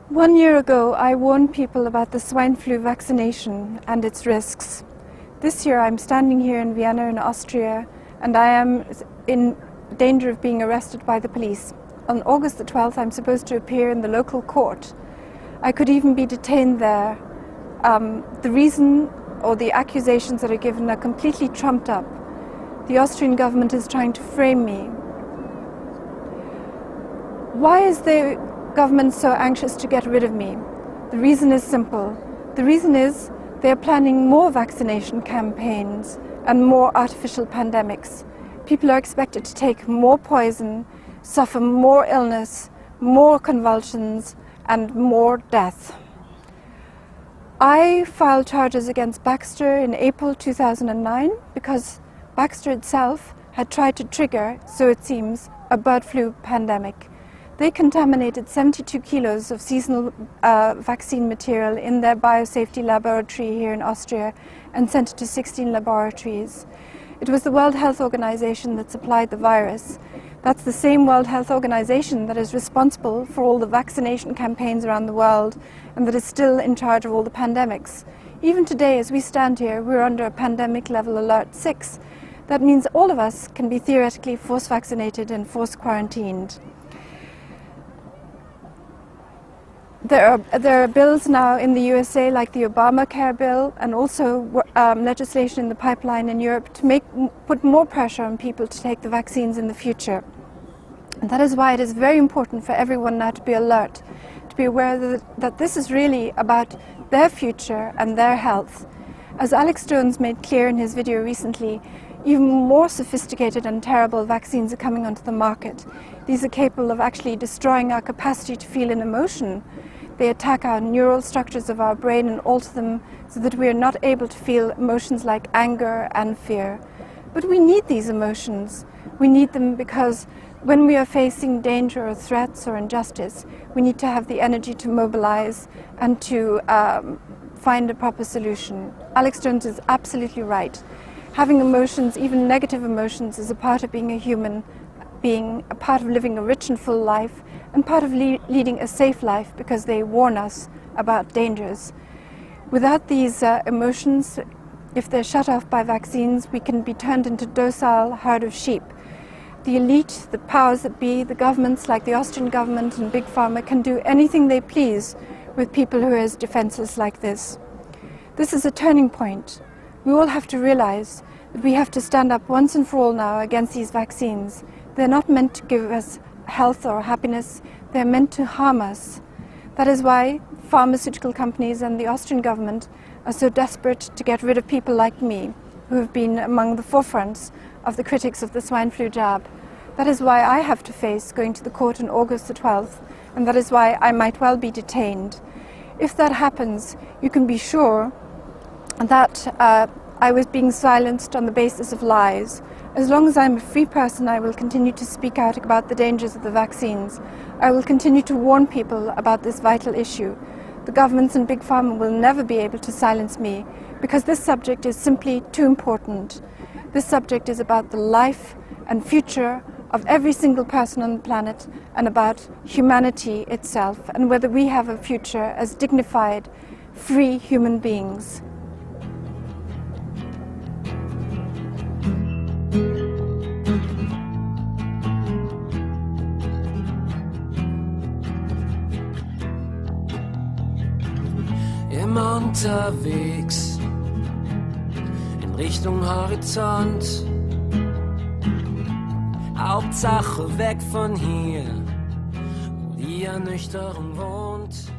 1 year ago, I warned people about the swine flu vaccination and its risks. This year, I'm standing here in Vienna in Austria, and I am in danger of being arrested by the police. On August the 12th, I'm supposed to appear in the local court. I could even be detained there. The reason or the accusations that are given are completely trumped up. The Austrian government is trying to frame me. Why is the government so anxious to get rid of me? The reason is simple. The reason is they are planning more vaccination campaigns and more artificial pandemics. People are expected to take more poison, suffer more illness, more convulsions, and more death. I filed charges against Baxter in April 2009 because Baxter itself had tried to trigger, so it seems, a bird flu pandemic. They contaminated 72 kilos of seasonal vaccine material in their biosafety laboratory here in Austria and sent it to 16 laboratories. It was the World Health Organization that supplied the virus. That's the same World Health Organization that is responsible for all the vaccination campaigns around the world and that is still in charge of all the pandemics. Even today, as we stand here, we're under a pandemic level alert 6. That means all of us can be theoretically force vaccinated and force quarantined. There are bills now in the USA like the Obamacare bill and also legislation in the pipeline in Europe to put more pressure on people to take the vaccines in the future. And that is why it is very important for everyone now to be alert, to be aware that this is really about their future and their health. As Alex Jones made clear in his video recently, even more sophisticated and terrible vaccines are coming onto the market. These are capable of actually destroying our capacity to feel an emotion. They attack our neural structures of our brain and alter them so that we are not able to feel emotions like anger and fear. But we need these emotions. We need them because when we are facing danger or threats or injustice, we need to have the energy to mobilize and to find a proper solution. Alex Jones is absolutely right. Having emotions, even negative emotions, is a part of being a human being, a part of living a rich and full life, and part of leading a safe life because they warn us about dangers. Without these emotions, if they're shut off by vaccines, we can be turned into docile herd of sheep. The elite, the powers that be, the governments like the Austrian government and Big Pharma can do anything they please with people who are as defenseless like this. This is a turning point. We all have to realize that we have to stand up once and for all now against these vaccines. They're not meant to give us health or happiness, they're meant to harm us. That is why pharmaceutical companies and the Austrian government are so desperate to get rid of people like me, who have been among the forefronts of the critics of the swine flu jab. That is why I have to face going to the court on August the 12th, and that is why I might well be detained. If that happens, you can be sure that I was being silenced on the basis of lies. As long as I'm a free person, I will continue to speak out about the dangers of the vaccines. I will continue to warn people about this vital issue. The governments and Big Pharma will never be able to silence me because this subject is simply too important. This subject is about the life and future of every single person on the planet and about humanity itself and whether we have a future as dignified, free human beings. Immer unterwegs in Richtung Horizont. Hauptsache weg von hier, wo die Ernüchterung wohnt.